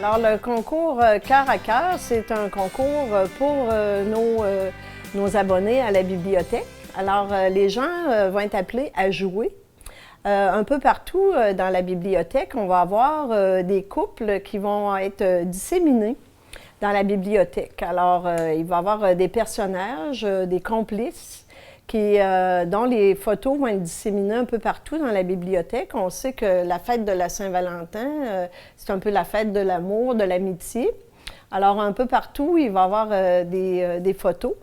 Alors, le concours Cœur à cœur, c'est un concours pour nos abonnés à la bibliothèque. Alors, les gens vont être appelés à jouer. Un peu partout dans la bibliothèque, on va avoir des couples qui vont être disséminés dans la bibliothèque. Alors, il va y avoir des personnages, des complices, dont les photos vont être disséminées un peu partout dans la bibliothèque. On sait que la fête de la Saint-Valentin, c'est un peu la fête de l'amour, de l'amitié. Alors, un peu partout, il va y avoir des photos.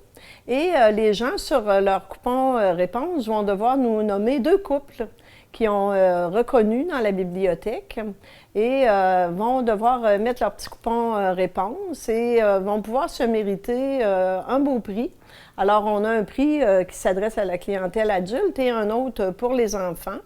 Et les gens, sur leur coupon réponse, vont devoir nous nommer 2 couples qui ont reconnu dans la bibliothèque et vont devoir mettre leur petit coupon réponse et vont pouvoir se mériter un beau prix. Alors, on a un prix qui s'adresse à la clientèle adulte et un autre pour les enfants.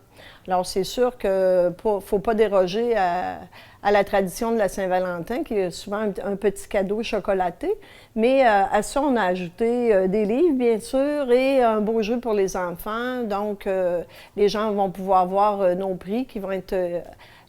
Alors, c'est sûr qu'il ne faut pas déroger à la tradition de la Saint-Valentin, qui est souvent un petit cadeau chocolaté. Mais à ça, on a ajouté des livres, bien sûr, et un beau jeu pour les enfants. Donc, les gens vont pouvoir voir nos prix qui vont être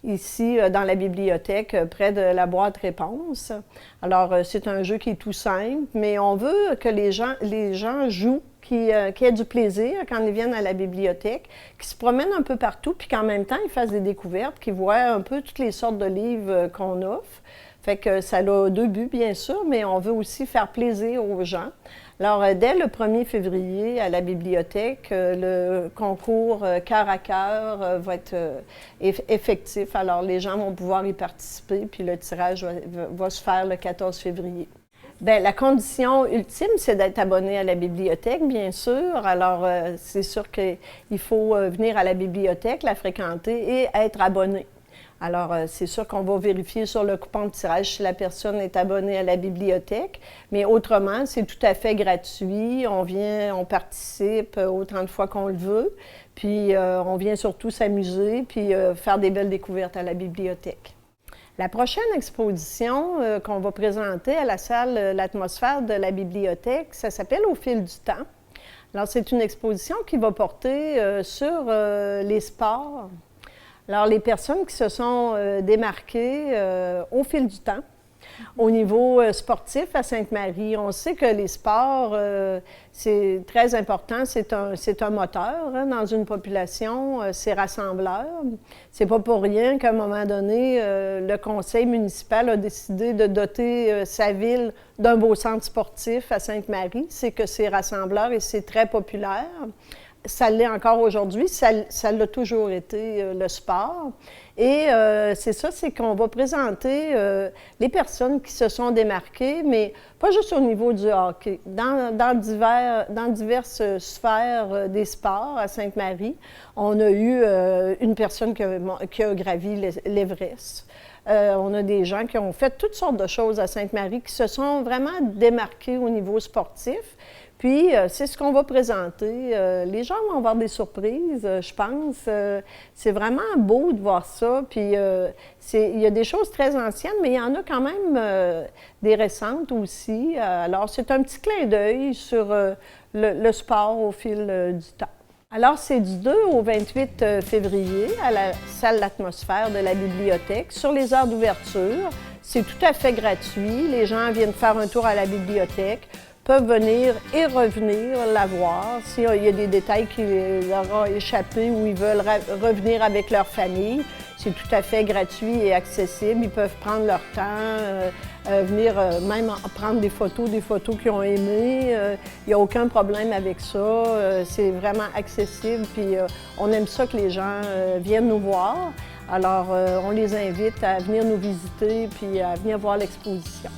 ici dans la bibliothèque, près de la boîte réponse. Alors, c'est un jeu qui est tout simple, mais on veut que les gens jouent, qui aient du plaisir quand ils viennent à la bibliothèque, qui se promènent un peu partout, puis qu'en même temps, ils fassent des découvertes, qu'ils voient un peu toutes les sortes de livres qu'on offre. Fait que ça a 2 buts, bien sûr, mais on veut aussi faire plaisir aux gens. Alors, dès le 1er février, à la bibliothèque, le concours Cœur à cœur va être effectif. Alors, les gens vont pouvoir y participer, puis le tirage va se faire le 14 février. Bien, la condition ultime, c'est d'être abonné à la bibliothèque, bien sûr. Alors, c'est sûr qu'il faut venir à la bibliothèque, la fréquenter et être abonné. Alors, c'est sûr qu'on va vérifier sur le coupon de tirage si la personne est abonnée à la bibliothèque, mais autrement, c'est tout à fait gratuit. On vient, on participe autant de fois qu'on le veut, puis on vient surtout s'amuser, puis faire des belles découvertes à la bibliothèque. La prochaine exposition qu'on va présenter à la salle L'Atmosphère de la bibliothèque, ça s'appelle Au fil du temps. Alors, c'est une exposition qui va porter sur les sports. Alors, les personnes qui se sont démarquées au fil du temps, au niveau sportif à Sainte-Marie, on sait que les sports, c'est très important, c'est un moteur dans une population, c'est rassembleur. C'est pas pour rien qu'à un moment donné, le conseil municipal a décidé de doter sa ville d'un beau centre sportif à Sainte-Marie. C'est que c'est rassembleur et c'est très populaire. Ça l'est encore aujourd'hui, ça l'a toujours été, le sport. Et c'est ça, c'est qu'on va présenter les personnes qui se sont démarquées, mais pas juste au niveau du hockey. Dans diverses sphères des sports à Sainte-Marie, on a eu une personne qui a gravi l'Everest. On a des gens qui ont fait toutes sortes de choses à Sainte-Marie, qui se sont vraiment démarqués au niveau sportif. Puis, c'est ce qu'on va présenter. Les gens vont avoir des surprises, je pense. C'est vraiment beau de voir ça. Puis, il y a des choses très anciennes, mais il y en a quand même des récentes aussi. Alors, c'est un petit clin d'œil sur le sport au fil du temps. Alors, c'est du 2 au 28 février à la salle L'Atmosphère de la bibliothèque, sur les heures d'ouverture. C'est tout à fait gratuit. Les gens viennent faire un tour à la bibliothèque, peuvent venir et revenir la voir. S'il y a des détails qui leur ont échappé ou ils veulent revenir avec leur famille, c'est tout à fait gratuit et accessible. Ils peuvent prendre leur temps, venir même prendre des photos qu'ils ont aimées. Il n'y a aucun problème avec ça. C'est vraiment accessible. Puis on aime ça que les gens viennent nous voir. Alors on les invite à venir nous visiter puis à venir voir l'exposition.